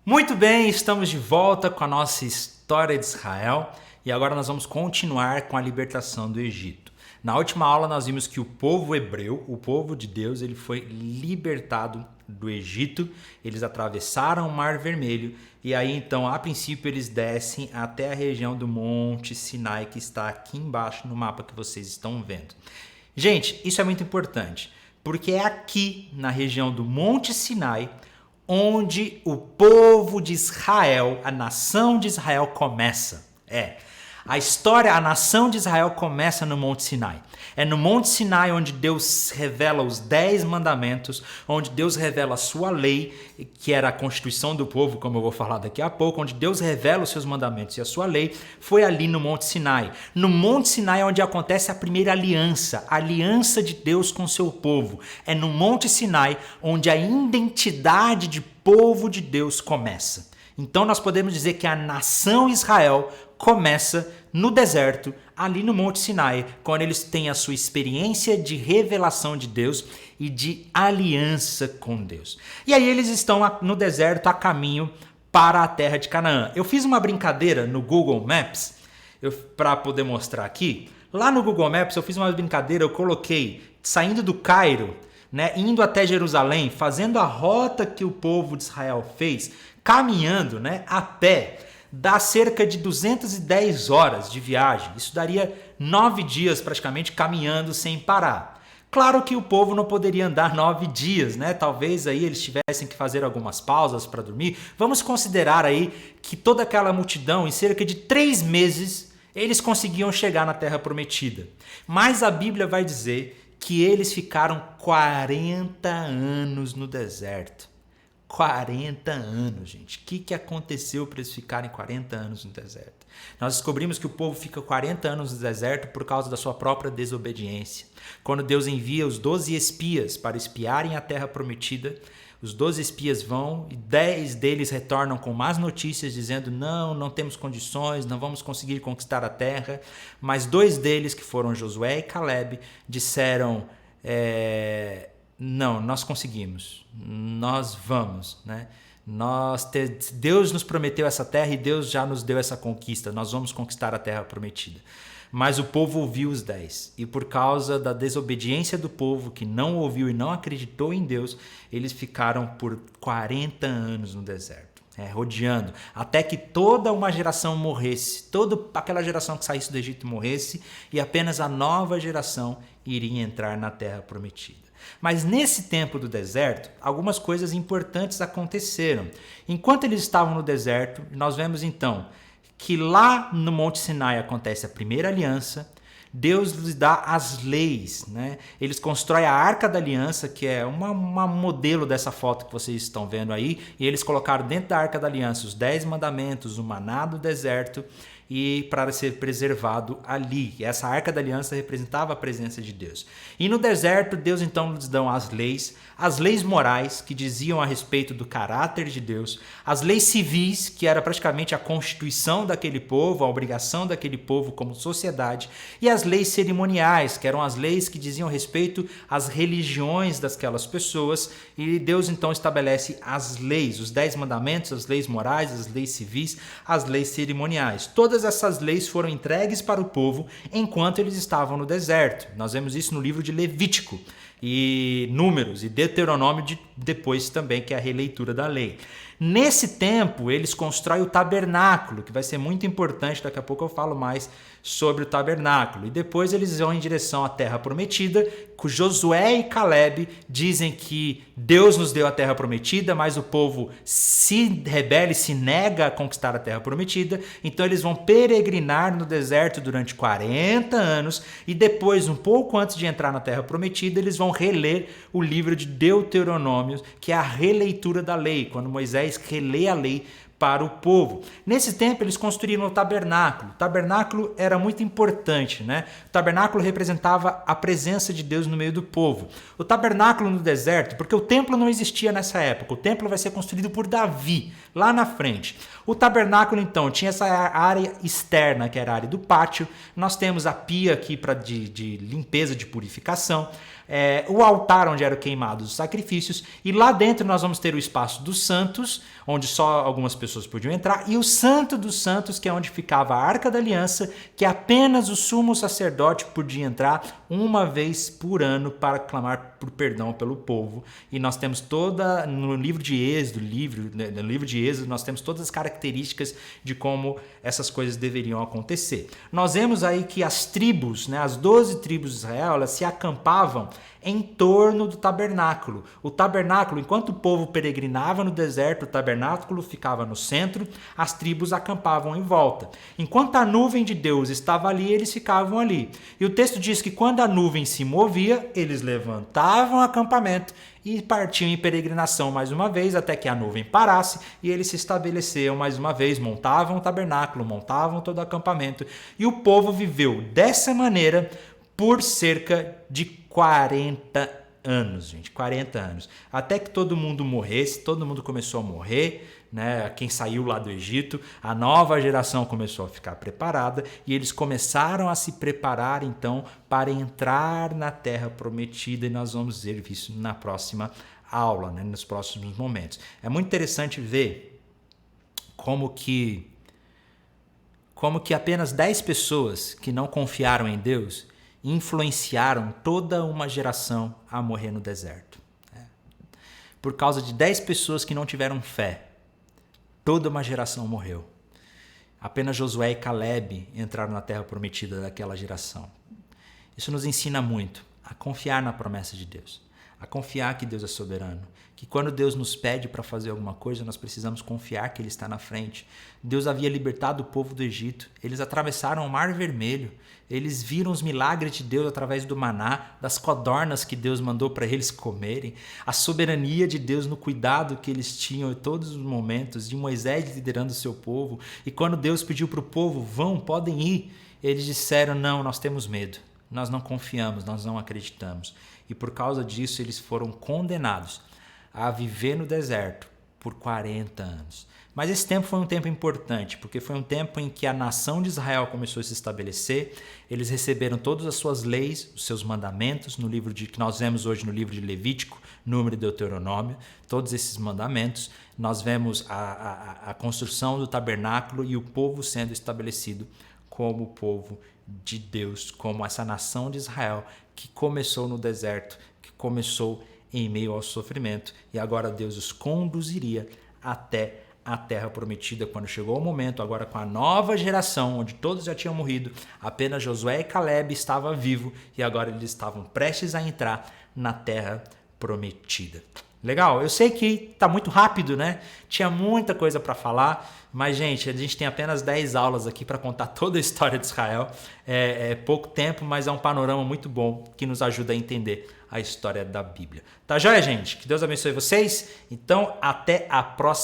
Muito bem, estamos de volta com a nossa história de Israel e agora nós vamos continuar com a libertação do Egito. Na última aula nós vimos que o povo hebreu, o povo de Deus, ele foi libertado do Egito, eles atravessaram o Mar Vermelho e aí então a princípio eles descem até a região do Monte Sinai que está aqui embaixo no mapa que vocês estão vendo. Gente, isso é muito importante porque é aqui na região do Monte Sinai onde o povo de Israel, a nação de Israel começa. A história, a nação de Israel começa no Monte Sinai. É no Monte Sinai onde Deus revela os 10 mandamentos, onde Deus revela a sua lei, que era a constituição do povo, como eu vou falar daqui a pouco, onde Deus revela os seus mandamentos e a sua lei, foi ali no Monte Sinai. No Monte Sinai é onde acontece a primeira aliança, a aliança de Deus com o seu povo. É no Monte Sinai onde a identidade de povo de Deus começa. Então nós podemos dizer que a nação Israel começa no deserto, ali no Monte Sinai, quando eles têm a sua experiência de revelação de Deus e de aliança com Deus. E aí eles estão no deserto a caminho para a terra de Canaã. Eu fiz uma brincadeira no Google Maps, para poder mostrar aqui. Lá no Google Maps eu fiz uma brincadeira, eu coloquei saindo do Cairo, indo até Jerusalém, fazendo a rota que o povo de Israel fez, caminhando a pé, dá cerca de 210 horas de viagem. Isso daria 9 dias praticamente caminhando sem parar. Claro que o povo não poderia andar 9 dias, Talvez aí eles tivessem que fazer algumas pausas para dormir. Vamos considerar aí que toda aquela multidão, em cerca de 3 meses, eles conseguiam chegar na Terra Prometida. Mas a Bíblia vai dizer que eles ficaram 40 anos no deserto. 40 anos, gente. O que aconteceu para eles ficarem 40 anos no deserto? Nós descobrimos que o povo fica 40 anos no deserto por causa da sua própria desobediência. Quando Deus envia os 12 espias para espiarem a terra prometida, os 12 espias vão e 10 deles retornam com más notícias dizendo não temos condições, não vamos conseguir conquistar a terra. Mas 2 deles, que foram Josué e Caleb, disseram não, nós conseguimos, nós vamos, Deus nos prometeu essa terra e Deus já nos deu essa conquista, nós vamos conquistar a terra prometida. Mas o povo ouviu os 10 e por causa da desobediência do povo que não ouviu e não acreditou em Deus, eles ficaram por 40 anos no deserto, rodeando, até que toda uma geração morresse, toda aquela geração que saísse do Egito morresse e apenas a nova geração iria entrar na terra prometida. Mas nesse tempo do deserto, algumas coisas importantes aconteceram. Enquanto eles estavam no deserto, nós vemos então que lá no Monte Sinai acontece a primeira aliança, Deus lhes dá as leis, Eles constroem a Arca da Aliança, que é uma modelo dessa foto que vocês estão vendo aí, e eles colocaram dentro da Arca da Aliança os 10 mandamentos, o maná do deserto, e para ser preservado ali. E essa Arca da Aliança representava a presença de Deus. E no deserto, Deus então lhes dá as leis morais que diziam a respeito do caráter de Deus, as leis civis, que era praticamente a constituição daquele povo, a obrigação daquele povo como sociedade, e as leis cerimoniais, que eram as leis que diziam respeito às religiões daquelas pessoas, e Deus então estabelece as leis, os 10 mandamentos, as leis morais, as leis civis, as leis cerimoniais. Todas essas leis foram entregues para o povo enquanto eles estavam no deserto. Nós vemos isso no livro de Levítico e Números e Deuteronômio depois também, que é a releitura da lei. Nesse tempo, eles constroem o tabernáculo, que vai ser muito importante, daqui a pouco eu falo mais sobre o tabernáculo. E depois eles vão em direção à terra prometida, que Josué e Caleb dizem que Deus nos deu a terra prometida, mas o povo se rebela e se nega a conquistar a terra prometida. Então eles vão peregrinar no deserto durante 40 anos e depois, um pouco antes de entrar na terra prometida, eles vão reler o livro de Deuteronômio, que é a releitura da lei, quando Moisés relê a lei para o povo. Nesse tempo eles construíram o tabernáculo. O tabernáculo era muito importante, O tabernáculo representava a presença de Deus no meio do povo. O tabernáculo no deserto, porque o templo não existia nessa época, o templo vai ser construído por Davi, lá na frente. O tabernáculo então tinha essa área externa, que era a área do pátio. Nós temos a pia aqui de limpeza, de purificação. o altar onde eram queimados os sacrifícios, e lá dentro nós vamos ter o espaço dos santos, onde só algumas pessoas podiam entrar, e o santo dos santos, que é onde ficava a Arca da Aliança, que apenas o sumo sacerdote podia entrar uma vez por ano para clamar por perdão pelo povo. E nós temos no livro de Êxodo, nós temos todas as características de como essas coisas deveriam acontecer. Nós vemos aí que as tribos, as 12 tribos de Israel, elas se acampavam em torno do tabernáculo. O tabernáculo, enquanto o povo peregrinava no deserto, o tabernáculo ficava no centro, as tribos acampavam em volta. Enquanto a nuvem de Deus estava ali, eles ficavam ali. E o texto diz que quando a nuvem se movia, eles levantavam o acampamento e partiam em peregrinação mais uma vez, até que a nuvem parasse e eles se estabeleciam mais uma vez, montavam o tabernáculo, montavam todo o acampamento. E o povo viveu dessa maneira por cerca de 40 anos, gente, 40 anos. Até que todo mundo morresse, todo mundo começou a morrer, quem saiu lá do Egito, a nova geração começou a ficar preparada e eles começaram a se preparar então para entrar na Terra Prometida, e nós vamos ver isso na próxima aula, nos próximos momentos. É muito interessante ver como que apenas 10 pessoas que não confiaram em Deus influenciaram toda uma geração a morrer no deserto. Por causa de 10 pessoas que não tiveram fé, toda uma geração morreu. Apenas Josué e Caleb entraram na terra prometida daquela geração. Isso nos ensina muito a confiar na promessa de Deus, a confiar que Deus é soberano, que quando Deus nos pede para fazer alguma coisa, nós precisamos confiar que Ele está na frente. Deus havia libertado o povo do Egito, eles atravessaram o Mar Vermelho, eles viram os milagres de Deus através do maná, das codornas que Deus mandou para eles comerem, a soberania de Deus no cuidado que eles tinham em todos os momentos, de Moisés liderando o seu povo. E quando Deus pediu para o povo, podem ir, eles disseram, não, nós temos medo, nós não confiamos, nós não acreditamos. E por causa disso eles foram condenados a viver no deserto por 40 anos. Mas esse tempo foi um tempo importante, porque foi um tempo em que a nação de Israel começou a se estabelecer, eles receberam todas as suas leis, os seus mandamentos, no livro que nós vemos hoje no livro de Levítico, Número e Deuteronômio, todos esses mandamentos. Nós vemos a construção do tabernáculo e o povo sendo estabelecido como o povo de Deus, como essa nação de Israel que começou no deserto, que começou em meio ao sofrimento, e agora Deus os conduziria até a terra prometida quando chegou o momento, agora com a nova geração, onde todos já tinham morrido, apenas Josué e Caleb estavam vivos e agora eles estavam prestes a entrar na terra prometida. Legal? Eu sei que tá muito rápido, Tinha muita coisa para falar, mas, gente, a gente tem apenas 10 aulas aqui para contar toda a história de Israel. É pouco tempo, mas é um panorama muito bom que nos ajuda a entender a história da Bíblia. Tá joia, gente? Que Deus abençoe vocês. Então, até a próxima.